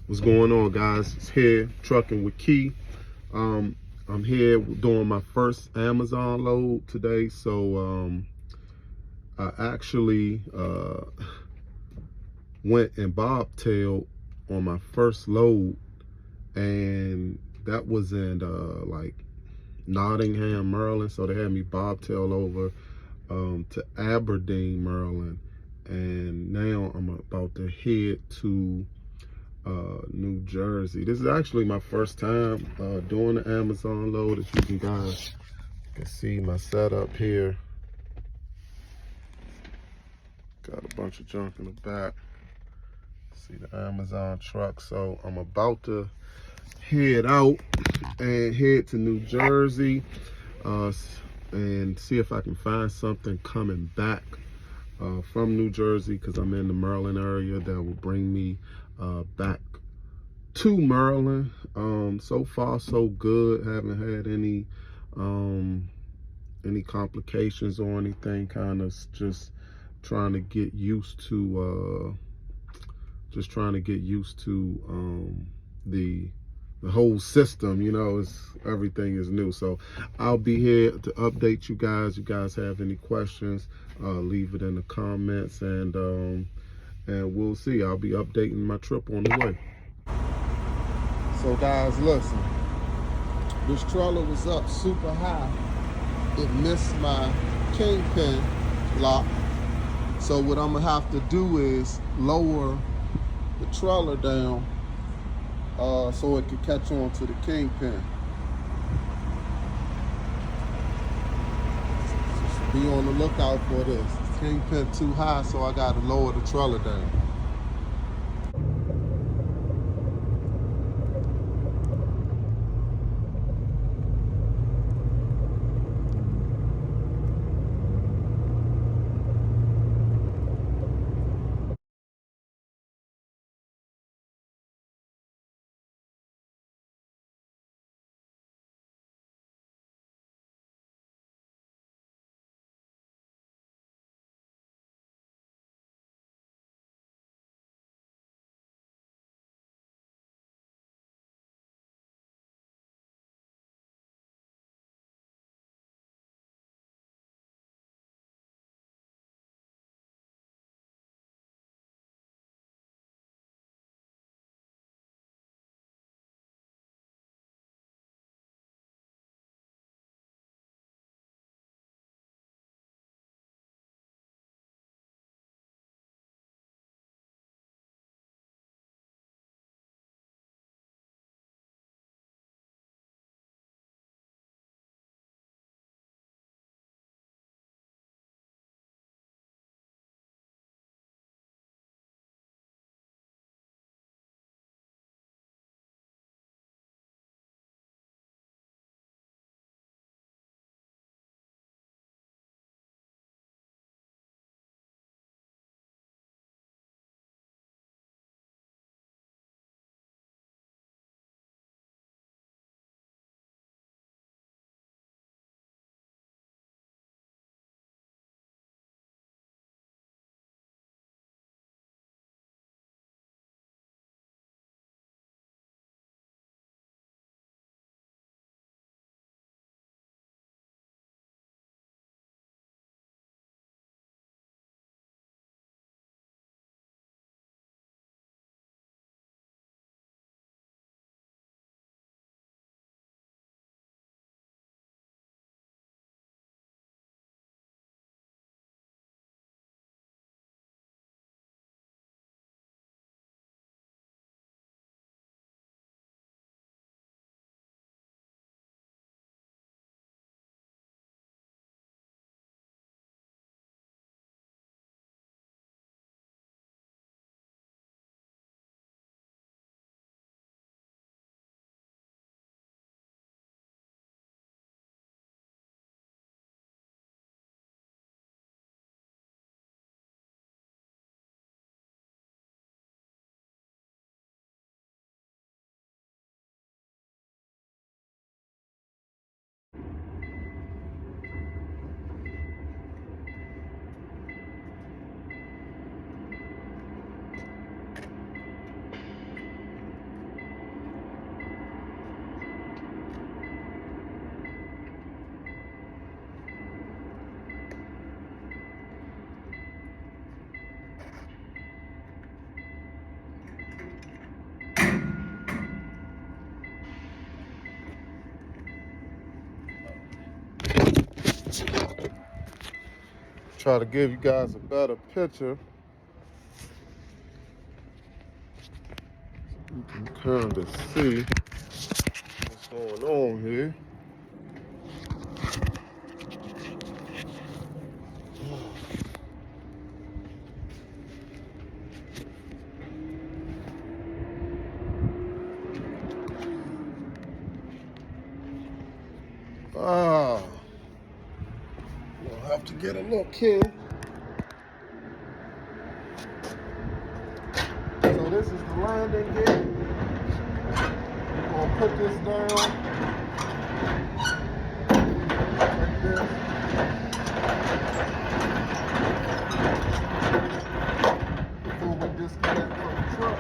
What's going on, guys? It's here, Trucking with Key. I'm here doing my first Amazon load today. So I actually went and bobtailed on my first load, and that was in like Nottingham, Maryland. So they had me bobtail over to Aberdeen, Maryland, and now I'm about to head to New Jersey. This is actually my first time doing the Amazon load. As you guys can see my setup here. Got a bunch of junk in the back. See the Amazon truck. So I'm about to head out and head to New Jersey and see if I can find something coming back from New Jersey, because I'm in the Maryland area, that will bring me back to Maryland. So far so good. Haven't had any complications or anything. Kind of just trying to get used to the whole system. You know, everything is new. So I'll be here to update you guys. You guys have any questions, leave it in the comments, and we'll see. I'll be updating my trip on the way. So guys, listen, this trailer was up super high. It missed my kingpin lock. So what I'm gonna have to do is lower the trailer down so it can catch on to the kingpin. So be on the lookout for this. Kingpin too high, so I gotta lower the trailer down. try to give you guys a better picture. You can kind of see what's going on here. We'll have to get a look here. So this is the landing gear. We're gonna put this down like this. Before we disconnect from the truck.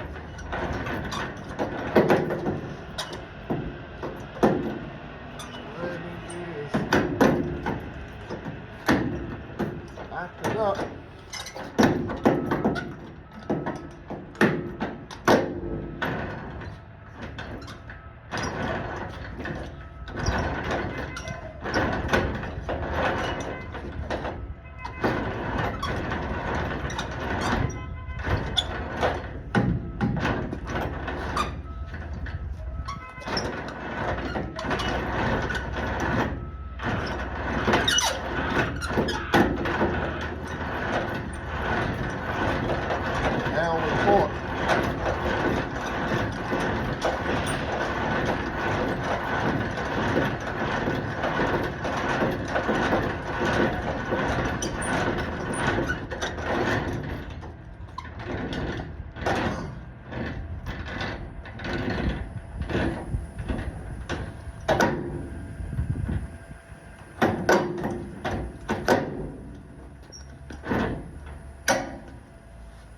Landing gear is acting up.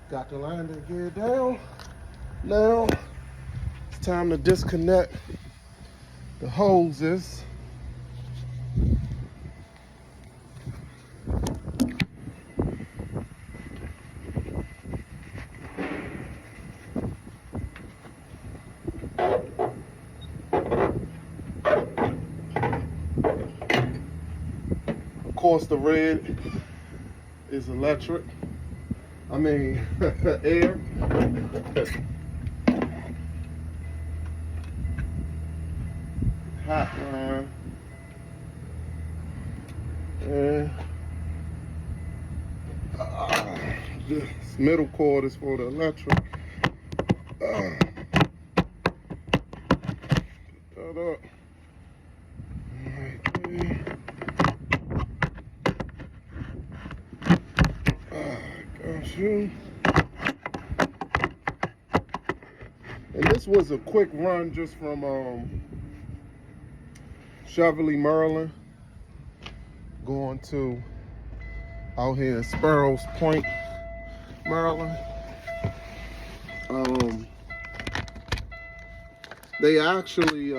Got the landing gear down. Now it's time to disconnect the hoses. Of course, the red is electric. I mean, air. Hot line. And this middle cord is for the electric. Put that up. Right there. Got you. And this was a quick run just from Cheverly, Maryland, going to out here in Sparrows Point, Maryland. They actually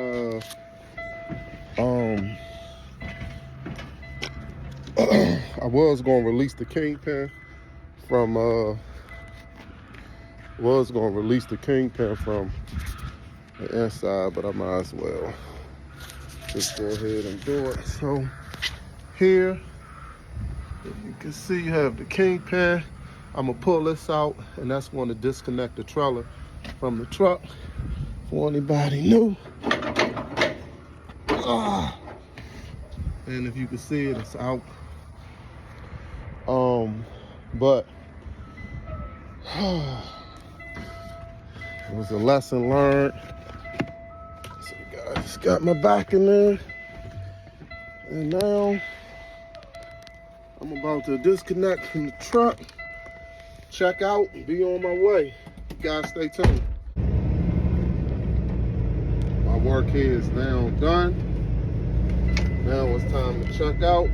I was gonna release the Kingpin from the inside, but I might as well just go ahead and do it. So here, if you can see, you have the Kingpin. I'm gonna pull this out, and that's going to disconnect the trailer from the truck. For anybody new, and if you can see it, it's out. But it was a lesson learned. So guys, got my back in there, and now I'm about to disconnect from the truck, check out, and be on my way. You guys stay tuned. My work here is now done. Now it's time to check out.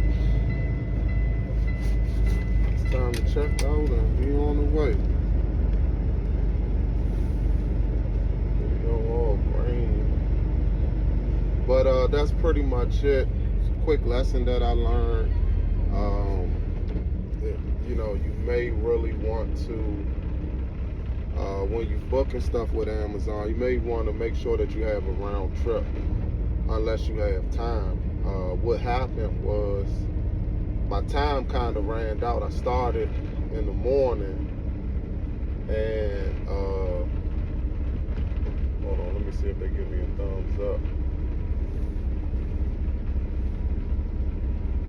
It's time to check out and be on the way. All grainy. But that's pretty much it. It's a quick lesson that I learned. You know, you may really want to, when you booking stuff with Amazon, you may want to make sure that you have a round trip, unless you have time. What happened was my time kind of ran out. I started in the morning, and hold on, let me see if they give me a thumbs up.